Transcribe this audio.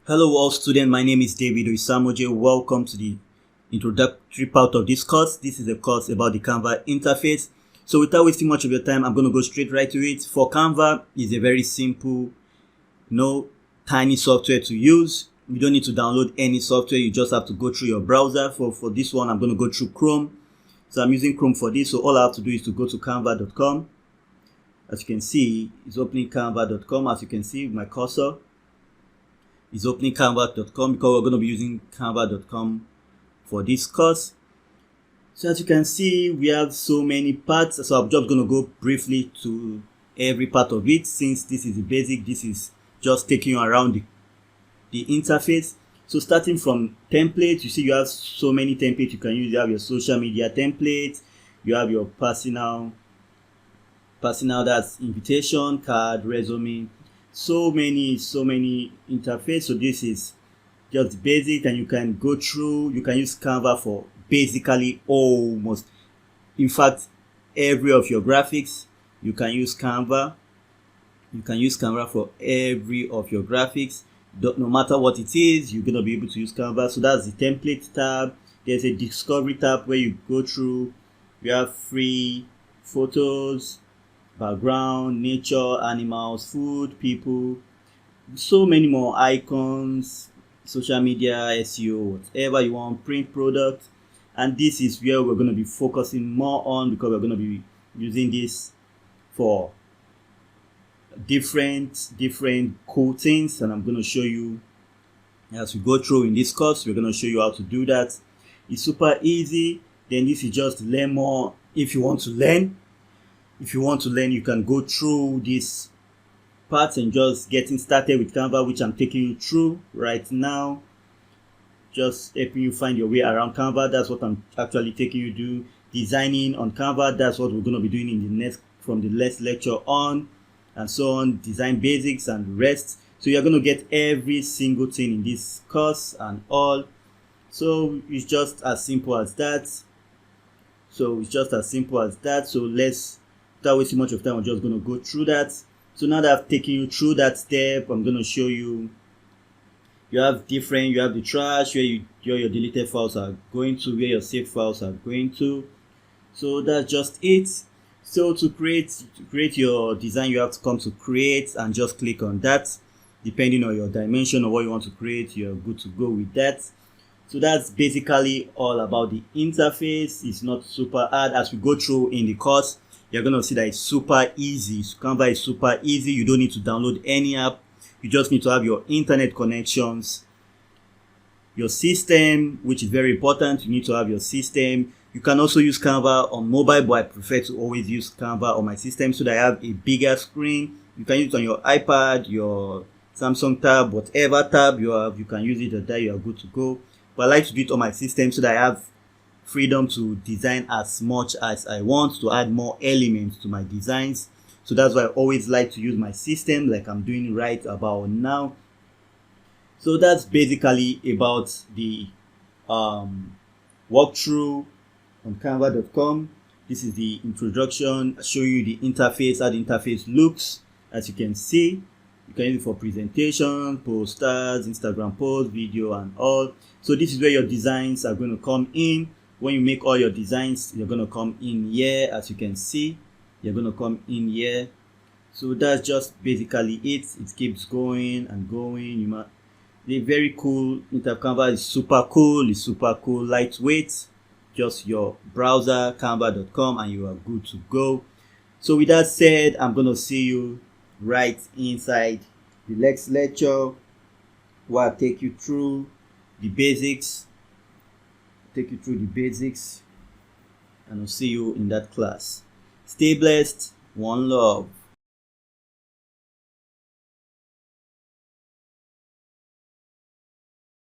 Hello all students, my name is David Oisamoje. Welcome to the introductory part of this course. This is a course about the Canva interface. So without wasting much of your time, I'm going to go straight right to it. For Canva, it's a very simple, tiny software to use. You don't need to download any software. You just have to go through your browser. For this one, I'm going to go through Chrome. So I'm using Chrome for this. So all I have to do is to go to canva.com. As you can see, it's opening canva.com. As you can see, my cursor is opening canva.com because we're going to be using canva.com for this course. So as you can see, we have so many parts. So I'm just going to go briefly to every part of it. Since this is the basic, this is just taking you around the interface. So starting from templates, you see you have so many templates you can use. You have your social media templates, you have your personal, that's invitation card, resume, so many interface. So this is just basic, and you can go through, you can use Canva for basically almost, in fact, every of your graphics. You can use Canva. You can use Canva for every of your graphics. No matter what it is, you're gonna be able to use Canva. So that's the template tab. There's a discovery tab where you go through, you have free photos, background, nature, animals, food, people, so many more icons, social media, SEO, whatever you want, print product. And this is where we're going to be focusing more on, because we're going to be using this for different cool things, and I'm going to show you as we go through in this course. We're going to show you how to do that. It's super easy. Then this is just learn more. If you want to learn, you can go through this part and just getting started with Canva, which I'm taking you through right now, just helping you find your way around Canva. That's what I'm actually taking you to do. Designing on Canva, that's what we're going to be doing from the next lecture on, and so on. Design basics and rest. So you're going to get every single thing in this course and all. So it's just as simple as that. So let's, without wasting much of time, I'm just going to go through that. So now that I've taken you through that step, I'm going to show you. You have the trash, where your deleted files are going to, where your saved files are going to. So that's just it. So to create your design, you have to come to create and just click on that. Depending on your dimension or what you want to create, you're good to go with that. So that's basically all about the interface. It's not super hard. As we go through in the course, you're going to see that it's super easy. Canva is super easy. You don't need to download any app. You just need to have your internet connections, your system, which is very important. You need to have your system. You can also use Canva on mobile, but I prefer to always use Canva on my system so that I have a bigger screen. You can use it on your iPad, your Samsung tab, whatever tab you have, you can use it at that. You are good to go. But I like to do it on my system so that I have freedom to design as much as I want, to add more elements to my designs. So that's why I always like to use my system, like I'm doing right about now. So that's basically about the walkthrough on canva.com. This is the introduction. I show you the interface, how the interface looks. As you can see, you can use it for presentation, posters, Instagram posts, video, and all. So this is where your designs are going to come in. When you make all your designs, you're going to come in here. As you can see, you're going to come in here. So that's just basically it. It keeps going and going. The very cool Canva is super cool. It's super cool, lightweight. Just your browser, canva.com, and you are good to go. So with that said, I'm going to see you right inside the next lecture, where I'll take you through the basics. And I'll see you in that class. Stay blessed. One love.